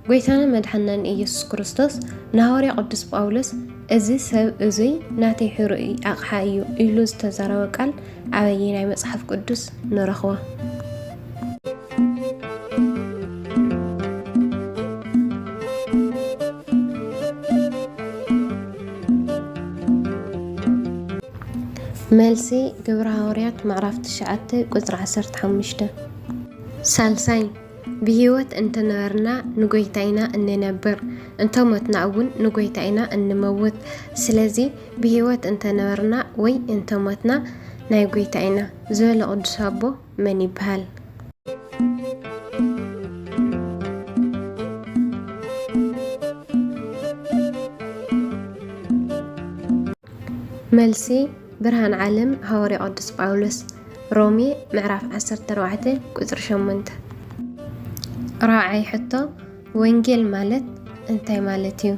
ጎይታና መድሓናን ኢየሱስ ክርስቶስ ንሐዋርያ ቅዱስ ጳውሎስ እዚ ሰብ እዙይ ናተይ ሕሩይ ኣቕሓ እዩ ኢሉ ዝተዛረበ ቃል ኣበይ ናይ መጽሓፍ ቅዱስ ንረኽቦ? መልሲ ግብረ ሐዋርያት ምዕራፍ 9 ቁጥሪ 15 ሳልሳይ ብህይወት እንተነበርና ንጎይታይና እንነብር እንተሞትና እውን ንጎይታይና እንመውት። ስለዚ ብህይወት እንተነበርና ወይ እንተሞትና ናይ ጎይታይና ዝበለ ቅዱስ ኣቦ መን ይበሃል? መልሲ ብርሃን ዓለም ሐዋርያ ቅዱስ ጳውሎስ ሮሜ ምዕራፍ 14 ቁጥሪ 8 ራዕይ ሕቶ ወንጌል ማለት እንታይ ማለት እዩ?